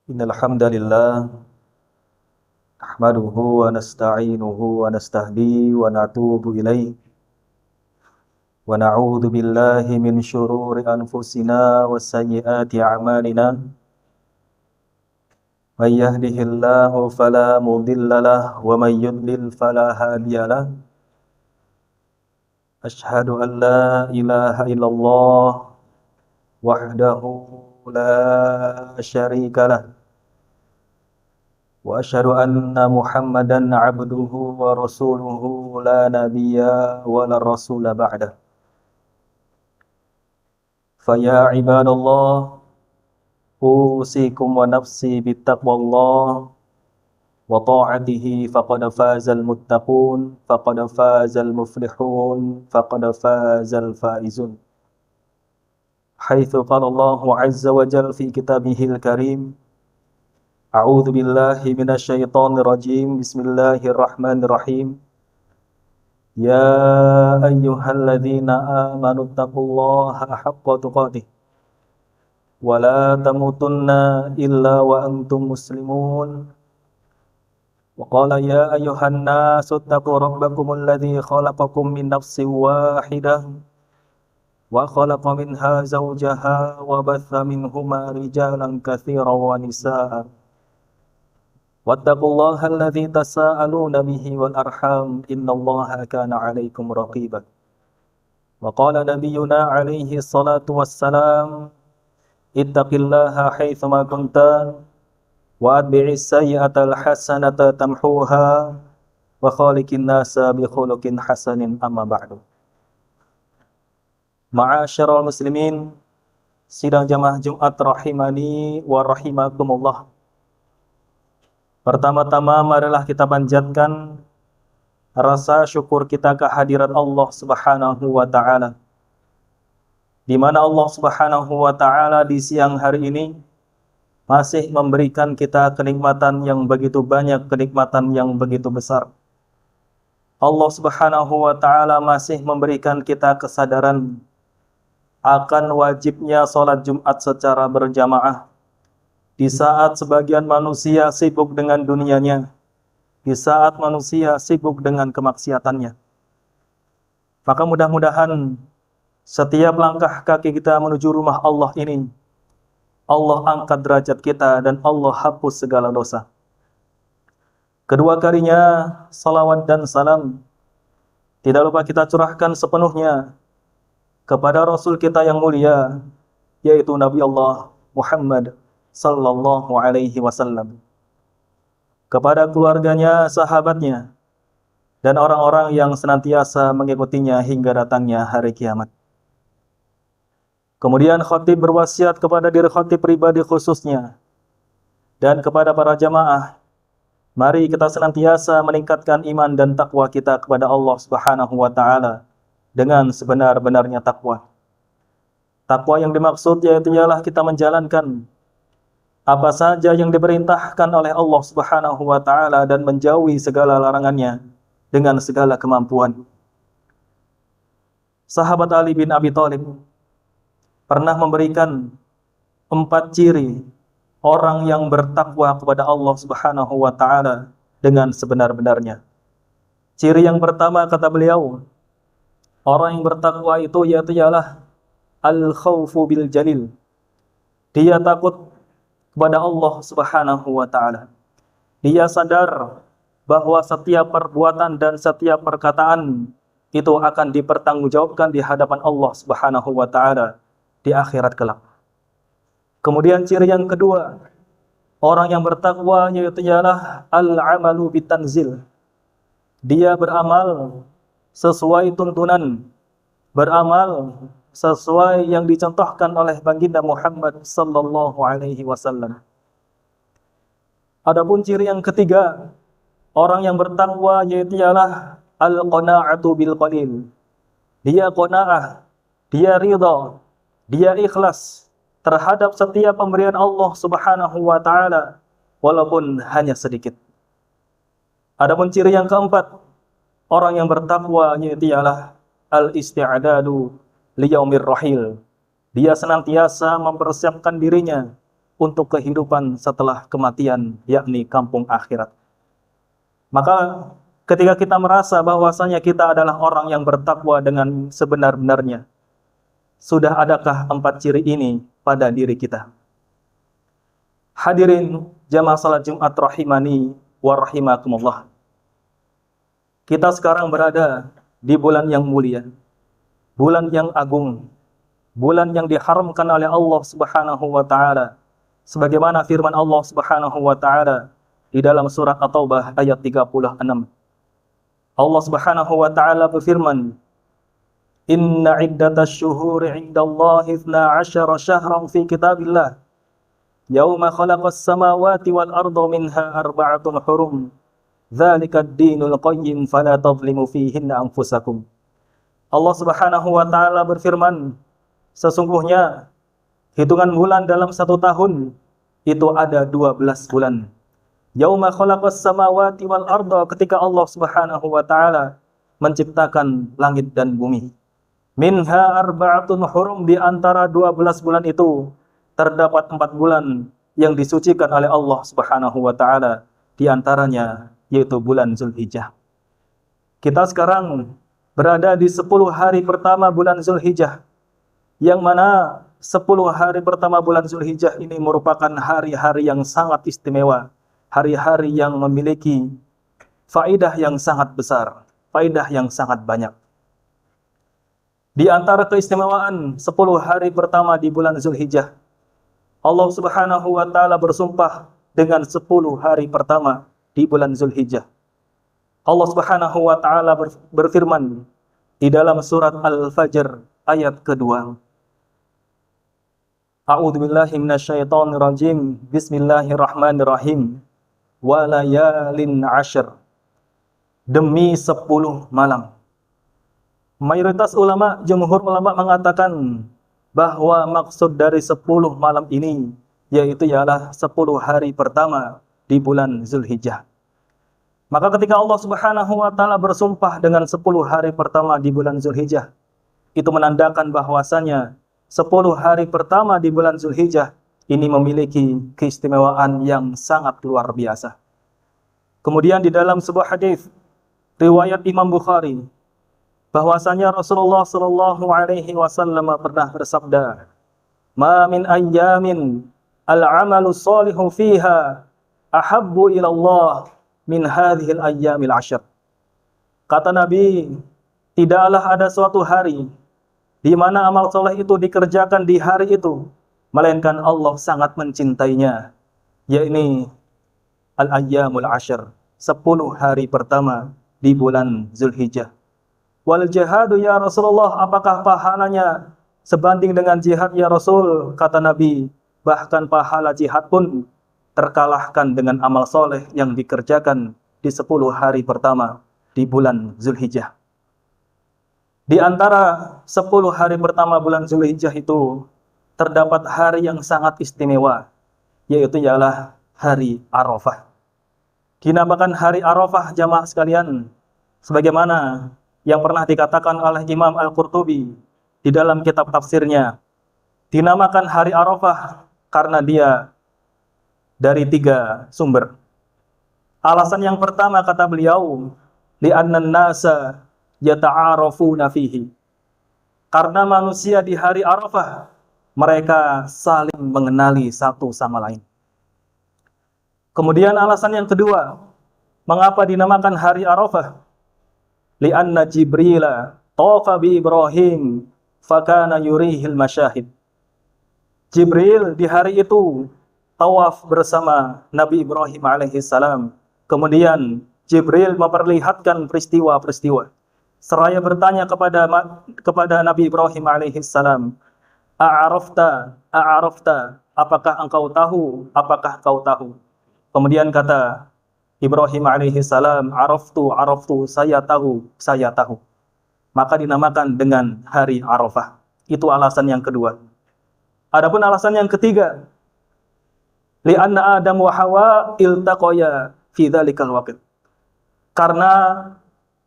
Innal hamdalillah nahmaduhu wa nasta'inuhu wa nastahdi wa natubu ilaih wa na'udzu billahi min syururi anfusina wa sayyiati a'malina may yahdihillahu fala mudhillalah wa may yudlil fala hadiyalah asyhadu an la ilaha illallah wahdahu la syarikalah wa asyhadu anna Muhammadan abduhu wa rasuluhu la nabiyya wa la rasula ba'dah. Faya ibadallah usikum wa nafsi bittaqwallah wa ta'atihi faqad fazal muttaqun faqad fazal muflihun faqad fazal faizun. Haitsu qala Allahu azza wa jalla fi kitabihil karim A'udzu billahi minasyaitonir rajim. Bismillahirrahmanirrahim. Ya ayyuhalladzina amanu taqullaha haqqa tuqatih wa la tamutunna illa wa antum muslimun. Wa qala ya ayyuhan nasu taqu rabbakumul ladzi khalaqakum min nafsin wahidah wa khalaqa minha zawjaha wa batha minhuma rijalan katsiran wa nisaa'a. Wattaqullaha alladzi tasaaluna bihi wal arham innallaha kana 'alaikum raqiba. Wa qala nabiyyuna 'alaihi salatu wassalam ittaqillaha haitsu ma kunta wa atbi'is sayyi'atal hasanata tamhuha wa khaliqin nasa bi khuluqin hasanin amma ba'du. Ma'asyiral muslimin, sidang jamaah Jumat rahimani wa rahimakumullah. Pertama-tama marilah kita panjatkan rasa syukur kita kehadirat Allah Subhanahu wa taala. Di mana Allah Subhanahu wa taala di siang hari ini masih memberikan kita kenikmatan yang begitu banyak, kenikmatan yang begitu besar. Allah Subhanahu wa taala masih memberikan kita kesadaran akan wajibnya salat Jumat secara berjamaah. Di saat sebagian manusia sibuk dengan dunianya, di saat manusia sibuk dengan kemaksiatannya. Maka mudah-mudahan setiap langkah kaki kita menuju rumah Allah ini, Allah angkat derajat kita dan Allah hapus segala dosa. Kedua kalinya, salawat dan salam tidak lupa kita curahkan sepenuhnya kepada Rasul kita yang mulia, yaitu Nabi Allah Muhammad sallallahu alaihi wasallam, kepada keluarganya, sahabatnya, dan orang-orang yang senantiasa mengikutinya hingga datangnya hari kiamat. Kemudian khatib berwasiat kepada diri khatib pribadi khususnya dan kepada para jamaah, mari kita senantiasa meningkatkan iman dan takwa kita kepada Allah Subhanahu wa taala dengan sebenar-benarnya takwa. Takwa yang dimaksud yaitu ialah kita menjalankan apa saja yang diperintahkan oleh Allah Subhanahu wa taala dan menjauhi segala larangannya dengan segala kemampuan. Sahabat Ali bin Abi Thalib pernah memberikan 4 ciri orang yang bertakwa kepada Allah Subhanahu wa taala dengan sebenar-benarnya. Ciri yang pertama kata beliau, orang yang bertakwa itu yaitu ialah al-khaufu bil jalil. Dia takut kepada Allah Subhanahu wa taala. Dia sadar bahwa setiap perbuatan dan setiap perkataan itu akan dipertanggungjawabkan di hadapan Allah Subhanahu wa taala di akhirat kelak. Kemudian ciri yang kedua, orang yang bertakwa yaitu ialah al-amalu bitanzil. Dia beramal sesuai tuntunan, beramal sesuai yang dicontohkan oleh baginda Muhammad sallallahu alaihi wasallam. Adapun ciri yang ketiga, orang yang bertakwa yaitu ialah al-qanaa'atu bil qalil. Dia qanaah, dia ridha, dia ikhlas terhadap setiap pemberian Allah Subhanahu wa taala walaupun hanya sedikit. Adapun ciri yang keempat, orang yang bertakwa yaitu ialah al-isti'dadu liyaumir rahil. Dia senantiasa mempersiapkan dirinya untuk kehidupan setelah kematian, yakni kampung akhirat. Maka ketika kita merasa bahwasanya kita adalah orang yang bertakwa dengan sebenar-benarnya, sudah adakah 4 ciri ini pada diri kita? Hadirin jamaah salat Jumat rahimani wa rahimakumullah. Kita sekarang berada di bulan yang mulia, bulan yang agung, bulan yang diharamkan oleh Allah Subhanahu wa taala. Sebagaimana firman Allah Subhanahu wa taala di dalam surat At-Taubah ayat 36. Allah Subhanahu wa taala berfirman, "Inna 'iddatasy syuhuri 'indallahi 12 syahran fi kitabillah, yauma khalaqas samawati wal arda minha arba'atun hurum. Dzalika ad-dinul qayyim fala tadhlimu fihinna anfusakum." Allah Subhanahu wa taala berfirman, sesungguhnya hitungan bulan dalam 1 tahun itu ada 12 bulan. Yauma khalaqas samawati wal arda, ketika Allah Subhanahu wa taala menciptakan langit dan bumi. Minha arba'atun hurum, di antara 12 bulan itu terdapat 4 bulan yang disucikan oleh Allah Subhanahu wa taala, di antaranya yaitu bulan Zulhijjah. Kita sekarang berada di 10 hari pertama bulan Zulhijjah, yang mana 10 hari pertama bulan Zulhijjah ini merupakan hari-hari yang sangat istimewa, hari-hari yang memiliki faidah yang sangat besar, faidah yang sangat banyak. Di antara keistimewaan 10 hari pertama di bulan Zulhijjah, Allah Subhanahu wa taala bersumpah dengan 10 hari pertama di bulan Zulhijjah. Allah Subhanahu wa taala berfirman di dalam surat Al-Fajr ayat kedua. A'udzubillahi minasyaitonir rajim. Bismillahirrahmanirrahim. Wa layalin 'ashr. Demi 10 malam. Mayoritas ulama, jumhur ulama mengatakan bahwa maksud dari 10 malam ini yaitu ialah 10 hari pertama di bulan Zulhijjah. Maka ketika Allah Subhanahu wa taala bersumpah dengan 10 hari pertama di bulan Zulhijjah, itu menandakan bahwasanya 10 hari pertama di bulan Zulhijjah ini memiliki keistimewaan yang sangat luar biasa. Kemudian di dalam sebuah hadis riwayat Imam Bukhari, bahwasanya Rasulullah sallallahu alaihi wasallam pernah bersabda, "Ma min ayyamin al-'amalu shalihu fiha ahabbu ila Allah min hadhil ayyamil 'ashr." Kata Nabi, tidaklah ada suatu hari di mana amal soleh itu dikerjakan di hari itu, melainkan Allah sangat mencintainya, yakni al-ayyamul 'ashr, 10 hari pertama di bulan Zulhijjah. Wal jihadu ya Rasulullah, apakah pahalanya sebanding dengan jihad ya Rasul? Kata Nabi, bahkan pahala jihad pun terkalahkan dengan amal soleh yang dikerjakan di 10 hari pertama di bulan Zulhijjah. Di antara 10 hari pertama bulan Zulhijjah itu terdapat hari yang sangat istimewa, yaitu ialah hari Arafah. Dinamakan hari Arafah jamaah sekalian, sebagaimana yang pernah dikatakan oleh Imam Al-Qurtubi di dalam kitab tafsirnya. Dinamakan hari Arafah karena dia dari 3 sumber. Alasan yang pertama, kata beliau, li'annan nasa yata'arafuna fihi. Karena manusia di hari Arafah mereka saling mengenali satu sama lain. Kemudian alasan yang kedua, mengapa dinamakan hari Arafah? Li'anna Jibrila tawafa bi Ibrahim fakana yurihil masyahid. Jibril di hari itu tawaf bersama Nabi Ibrahim alaihissalam. Kemudian Jibril memperlihatkan peristiwa-peristiwa. Seraya bertanya kepada Nabi Ibrahim alaihissalam, A'arafta, apakah engkau tahu? Apakah kau tahu? Kemudian kata Ibrahim alaihi salam, araftu, saya tahu. Maka dinamakan dengan hari Arafah. Itu alasan yang kedua. Adapun alasan yang ketiga, li'anna Adam wa Hawa iltaqaya fi dzalikal waqt. Karena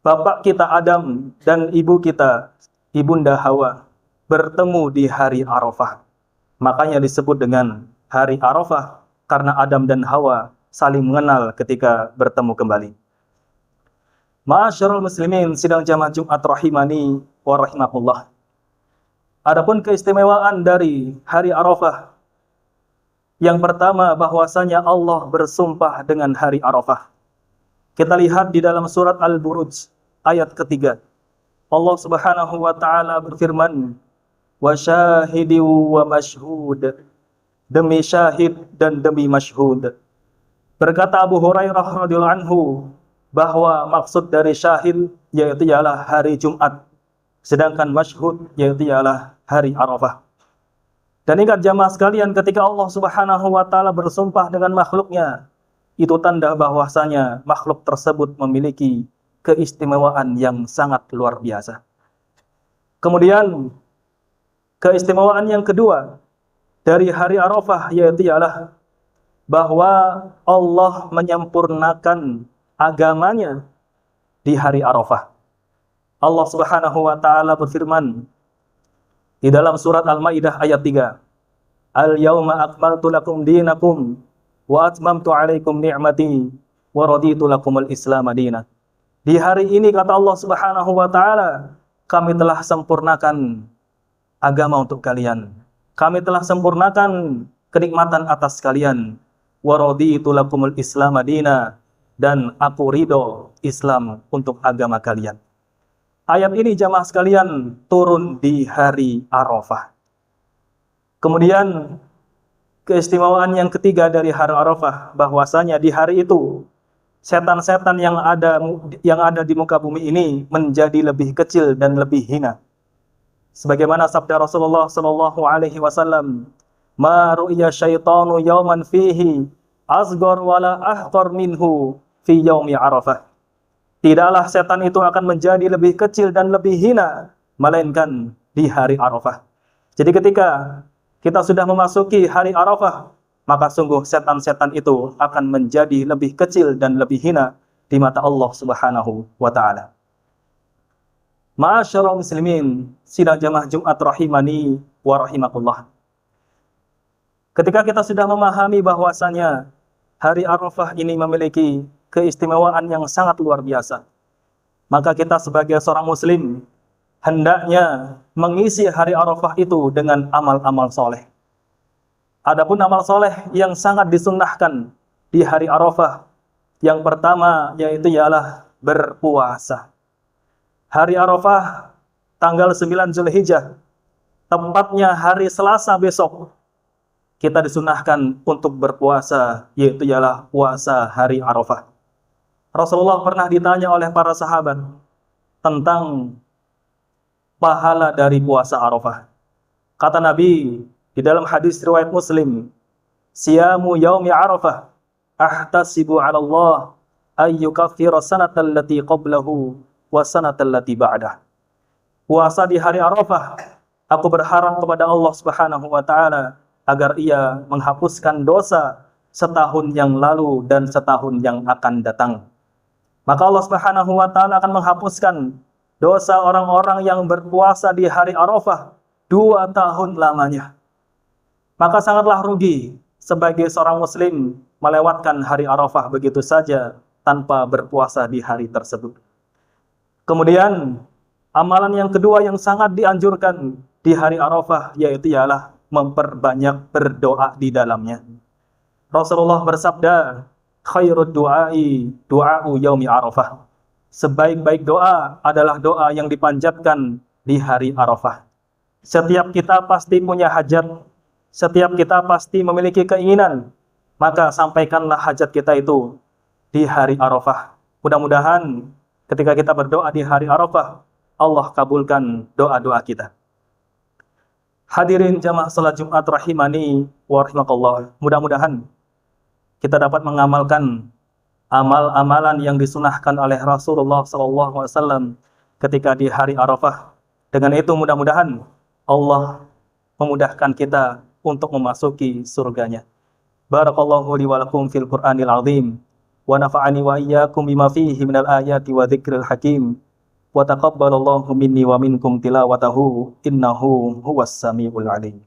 bapak kita Adam dan ibu kita, ibunda Hawa, bertemu di hari Arafah. Makanya disebut dengan hari Arafah karena Adam dan Hawa saling mengenal ketika bertemu kembali. Ma'asyiral muslimin sidang jamaah Jumat rahimani wa rahimakumullah. Adapun keistimewaan dari hari Arafah, yang pertama bahwasanya Allah bersumpah dengan hari Arafah. Kita lihat di dalam surat Al-Buruj ayat ketiga. Allah Subhanahu wa taala berfirman, "Wa syahidi wa mashhud." Demi syahid dan demi masyhud. Berkata Abu Hurairah radhiyallahu anhu bahwa maksud dari syahid yaitu ialah hari Jumat, sedangkan masyhud yaitu ialah hari Arafah. Dan ingat jamaah sekalian, ketika Allah Subhanahu wa taala bersumpah dengan makhluknya, itu tanda bahwasanya makhluk tersebut memiliki keistimewaan yang sangat luar biasa. Kemudian keistimewaan yang kedua dari hari Arafah yaitu ialah bahwa Allah menyempurnakan agamanya di hari Arafah. Allah Subhanahu wa taala berfirman di dalam surat Al-Maidah ayat 3, "Al-yauma akmaltu lakum dinakum wa atmamtu 'alaikum ni'mati wa raditu lakumul Islam madina." Di hari ini kata Allah Subhanahu wa taala, kami telah sempurnakan agama untuk kalian. Kami telah sempurnakan kenikmatan atas kalian. Wa raditu lakumul Islam madina, dan aku ridho Islam untuk agama kalian. Ayat ini jamaah sekalian turun di hari Arafah. Kemudian keistimewaan yang ketiga dari hari Arafah, bahwasanya di hari itu setan-setan yang ada di muka bumi ini menjadi lebih kecil dan lebih hina. Sebagaimana sabda Rasulullah sallallahu alaihi wasallam, "Ma ru'ya syaitanu yauman fihi asghar wala ahqar minhu fi yaumi Arafah." Tidaklah setan itu akan menjadi lebih kecil dan lebih hina melainkan di hari Arafah. Jadi ketika kita sudah memasuki hari Arafah, maka sungguh setan-setan itu akan menjadi lebih kecil dan lebih hina di mata Allah Subhanahu wa taala. Ma'asyiral muslimin, sidang jamaah Jumat rahimani wa rahimakumullah. Ketika kita sudah memahami bahwasanya hari Arafah ini memiliki keistimewaan yang sangat luar biasa, maka kita sebagai seorang muslim hendaknya mengisi hari Arafah itu dengan amal-amal soleh. Adapun amal soleh yang sangat disunnahkan di hari Arafah, yang pertama yaitu ialah berpuasa. Hari Arafah tanggal 9 Zulhijjah, tepatnya hari Selasa besok, kita disunahkan untuk berpuasa, yaitu ialah puasa hari Arafah. Rasulullah pernah ditanya oleh para sahabat tentang pahala dari puasa Arafah. Kata Nabi di dalam hadis riwayat Muslim, "Siyamu yaumi Arafah ahtasibu 'ala Allah ay yukaffira sanatal lati qablahu wa sanatal lati ba'dah." Puasa di hari Arafah, aku berharap kepada Allah Subhanahu wa taala agar ia menghapuskan dosa setahun yang lalu dan setahun yang akan datang. Maka Allah Subhanahu wa taala akan menghapuskan dosa orang-orang yang berpuasa di hari Arafah 2 tahun lamanya. Maka sangatlah rugi sebagai seorang muslim melewatkan hari Arafah begitu saja tanpa berpuasa di hari tersebut. Kemudian amalan yang kedua yang sangat dianjurkan di hari Arafah yaitu ialah memperbanyak berdoa di dalamnya. Rasulullah bersabda, "Khairud du'ai du'a'u yaumi Arafah." Sebaik-baik doa adalah doa yang dipanjatkan di hari Arafah. Setiap kita pasti punya hajat, setiap kita pasti memiliki keinginan, maka sampaikanlah hajat kita itu di hari Arafah. Mudah-mudahan ketika kita berdoa di hari Arafah, Allah kabulkan doa-doa kita. Hadirin jamaah salat Jumat rahimani wa rahimakumullah. Mudah-mudahan kita dapat mengamalkan amal-amalan yang disunahkan oleh Rasulullah SAW ketika di hari Arafah. Dengan itu mudah-mudahan Allah memudahkan kita untuk memasuki surganya. Barakallahu li wa lakum fil Qur'anil azim wa nafa'ani wa iyyakum bima fihi minal ayati wa dzikril hakim. Wa taqabbalallahu minni wa minkum tilawatahu innahu huwas samiul alim.